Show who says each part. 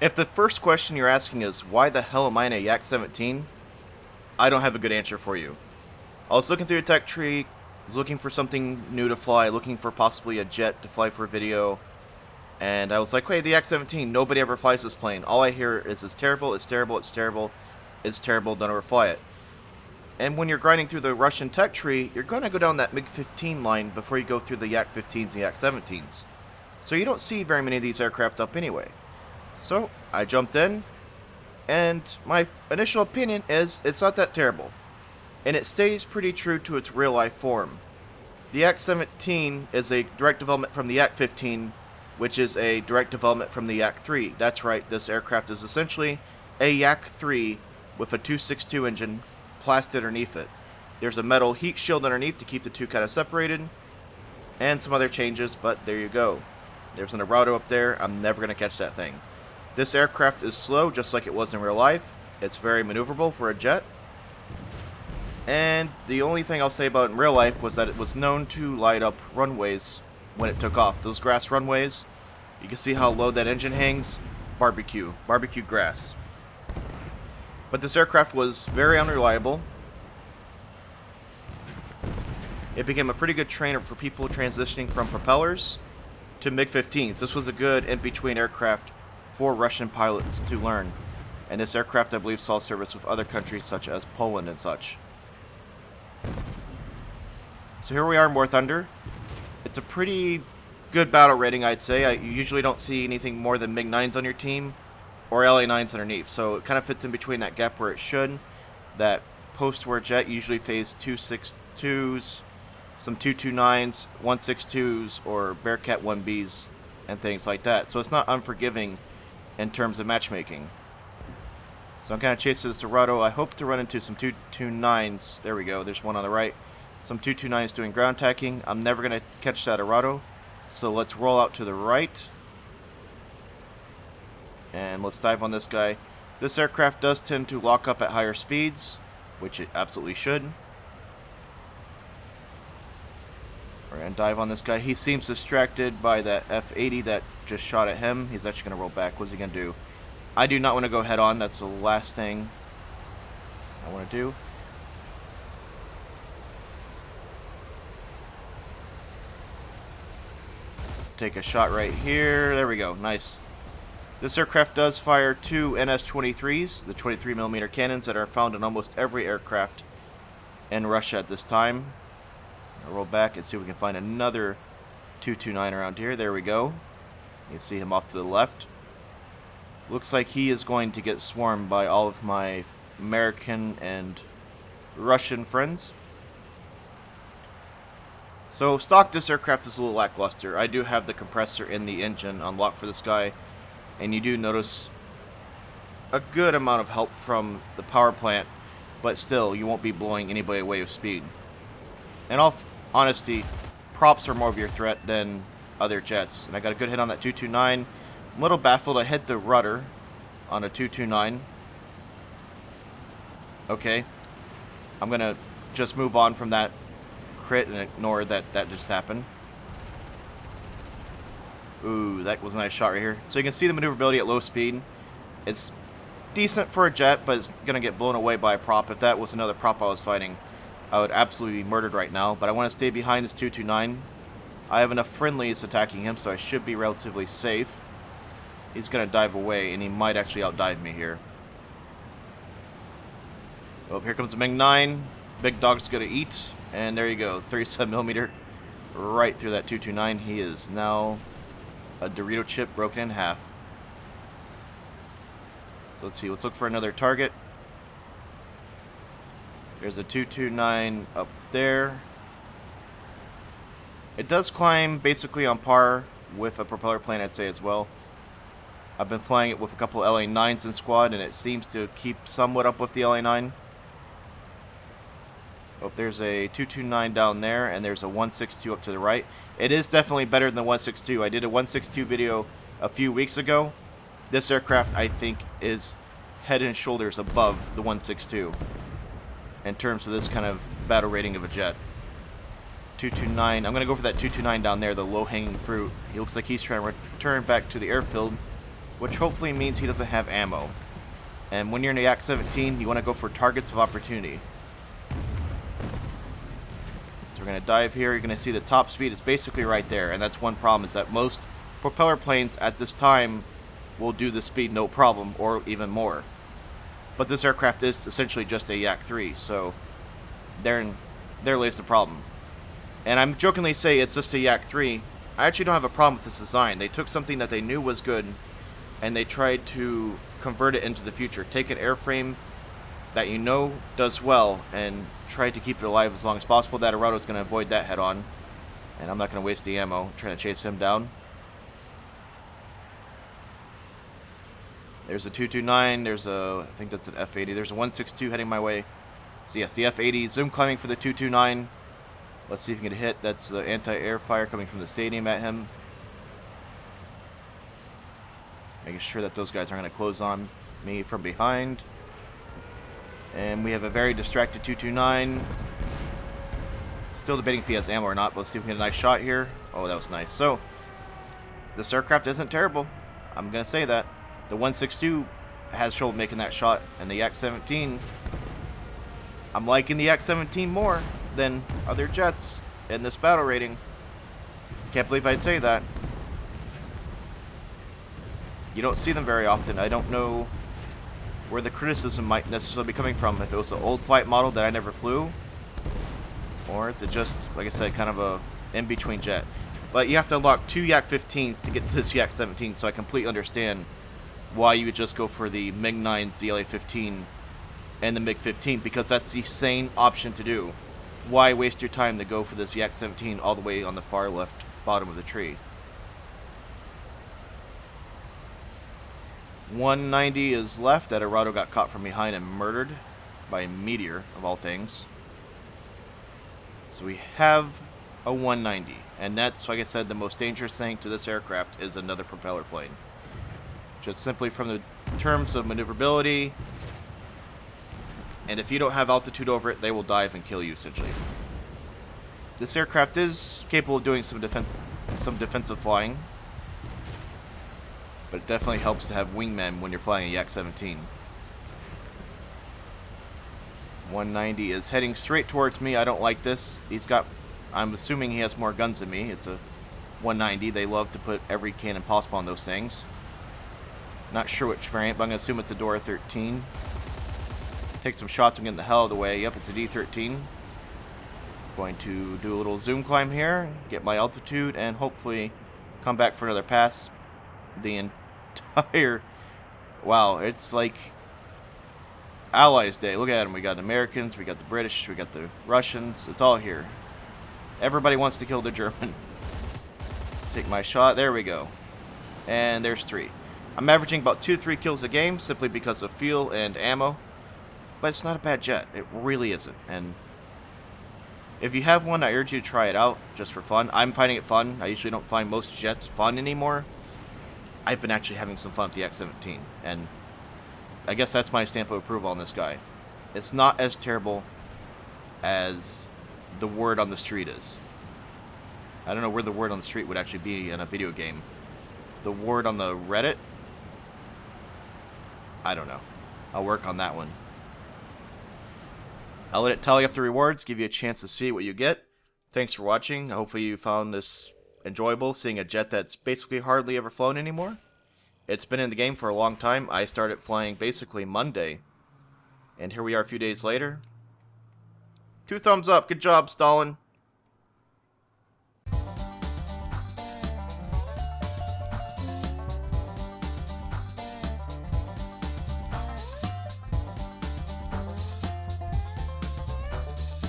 Speaker 1: If the first question you're asking is, why the hell am I in a Yak-17? I don't have a good answer for you. I was looking through the tech tree, was looking for something new to fly, looking for possibly a jet to fly for a video, and I was like, hey, the Yak-17, nobody ever flies this plane. All I hear is, it's terrible, it's terrible, it's terrible, it's terrible, don't ever fly it. And when you're grinding through the Russian tech tree, you're going to go down that MiG-15 line before you go through the Yak-15s and Yak-17s. So you don't see very many of these aircraft up anyway. So I jumped in, and my initial opinion is it's not that terrible. And it stays pretty true to its real life form. The Yak-17 is a direct development from the Yak-15, which is a direct development from the Yak-3. That's right, this aircraft is essentially a Yak-3 with a 262 engine plastered underneath it. There's a metal heat shield underneath to keep the two kind of separated, and some other changes, but there you go. There's an Arado up there. I'm never going to catch that thing. This aircraft is slow, just like it was in real life. It's very maneuverable for a jet. And the only thing I'll say about it in real life was that it was known to light up runways when it took off. Those grass runways, you can see how low that engine hangs. Barbecue grass. But this aircraft was very unreliable. It became a pretty good trainer for people transitioning from propellers to MiG-15s. This was a good in-between aircraft for Russian pilots to learn. And this aircraft, I believe, saw service with other countries such as Poland and such. So here we are in War Thunder. It's a pretty good battle rating, I'd say. You usually don't see anything more than MiG-9s on your team, or LA-9s underneath, so it kind of fits in between that gap where it should. That post-war jet usually phase 262s, some 229s, 162s, or Bearcat 1Bs, and things like that. So it's not unforgiving in terms of matchmaking. So I'm kind of chasing this Arado. I hope to run into some 229s. There we go, there's one on the right. Some 229s doing ground tacking. I'm never going to catch that Arado, so let's roll out to the right. And let's dive on this guy. This aircraft does tend to lock up at higher speeds, which it absolutely should. We're going to dive on this guy. He seems distracted by that F-80 that just shot at him. He's actually going to roll back. What's he going to do? I do not want to go head on. That's the last thing I want to do. Take a shot right here. There we go. Nice. This aircraft does fire two NS-23s, the 23mm cannons that are found in almost every aircraft in Russia at this time. I'll roll back and see if we can find another 229 around here. There we go. You can see him off to the left. Looks like he is going to get swarmed by all of my American and Russian friends. So stock, this aircraft is a little lackluster. I do have the compressor in the engine unlocked for this guy, and you do notice a good amount of help from the power plant, but still, you won't be blowing anybody away with speed. In all honesty, props are more of your threat than other jets. And I got a good hit on that 229. I'm a little baffled. I hit the rudder on a 229. Okay. I'm going to just move on from that crit and ignore that just happened. Ooh, that was a nice shot right here. So you can see the maneuverability at low speed. It's decent for a jet, but it's going to get blown away by a prop. If that was another prop I was fighting, I would absolutely be murdered right now. But I want to stay behind this 229. I have enough friendlies attacking him, so I should be relatively safe. He's going to dive away, and he might actually outdive me here. Oh, here comes the MiG-9. Big dog's going to eat. And there you go, 37mm right through that 229. He is now a Dorito chip broken in half. So let's see, let's look for another target. There's a 229 up there. It does climb basically on par with a propeller plane, I'd say, as well. I've been flying it with a couple LA-9s in squad, and it seems to keep somewhat up with the LA-9. Oh, there's a 229 down there, and there's a 162 up to the right. It is definitely better than the 162. I did a 162 video a few weeks ago. This aircraft, I think, is head and shoulders above the 162 in terms of this kind of battle rating of a jet. 229. I'm going to go for that 229 down there, the low-hanging fruit. He looks like he's trying to return back to the airfield. which hopefully means he doesn't have ammo. And when you're in a Yak-17, you want to go for targets of opportunity. So we're going to dive here. You're going to see the top speed is basically right there. And that's one problem, is that most propeller planes at this time will do the speed no problem, or even more. But this aircraft is essentially just a Yak-3, so there lays the problem. And I'm jokingly say it's just a Yak-3. I actually don't have a problem with this design. They took something that they knew was good, and they tried to convert it into the future. Take an airframe that you know does well, and try to keep it alive as long as possible. That Arado's going to avoid that head-on, and I'm not going to waste the ammo trying to chase him down. There's a 229, there's a, I think that's an F-80, there's a 162 heading my way. So yes, the F-80, zoom climbing for the 229. Let's see if we can get a hit. That's the anti-air fire coming from the stadium at him. Making sure that those guys aren't going to close on me from behind. And we have a very distracted 229. Still debating if he has ammo or not, but let's see if we can get a nice shot here. Oh, that was nice. So, this aircraft isn't terrible. I'm going to say that. The 162 has trouble making that shot, and the Yak-17, I'm liking the Yak-17 more than other jets in this battle rating. Can't believe I'd say that. You don't see them very often. I don't know where the criticism might necessarily be coming from. If it was an old flight model that I never flew, or is it just, like I said, kind of a in-between jet. But you have to unlock 2 Yak-15s to get to this Yak-17, so I completely understand why you would just go for the MiG-9, ZLA-15, and the MiG-15, because that's the sane option to do. Why waste your time to go for this Yak-17 all the way on the far left bottom of the tree? 190 is left. That Arado got caught from behind and murdered by a meteor, of all things. So we have a 190, and that's, like I said, the most dangerous thing to this aircraft is another propeller plane. Just simply from the terms of maneuverability, and if you don't have altitude over it, they will dive and kill you, essentially. This aircraft is capable of doing some defensive flying, but it definitely helps to have wingmen when you're flying a Yak-17. 190 is heading straight towards me. I don't like this. I'm assuming he has more guns than me. It's a 190. They love to put every cannon possible on those things. Not sure which variant, but I'm going to assume it's a Dora 13. Take some shots and get the hell out of the way. Yep, it's a D-13. Going to do a little zoom climb here, get my altitude, and hopefully come back for another pass. The entire... Wow, it's like Allies Day. Look at them. We got Americans, we got the British, we got the Russians. It's all here. Everybody wants to kill the German. Take my shot. There we go. And there's 3. I'm averaging about 2-3 kills a game simply because of fuel and ammo. But it's not a bad jet. It really isn't. And if you have one, I urge you to try it out just for fun. I'm finding it fun. I usually don't find most jets fun anymore. I've been actually having some fun with the Yak-17. And I guess that's my stamp of approval on this guy. It's not as terrible as the word on the street is. I don't know where the word on the street would actually be in a video game. The word on the Reddit? I don't know. I'll work on that one. I'll let it tally up the rewards, give you a chance to see what you get. Thanks for watching. Hopefully you found this enjoyable, seeing a jet that's basically hardly ever flown anymore. It's been in the game for a long time. I started flying basically Monday. And here we are a few days later. 2 thumbs up. Good job, Stalin.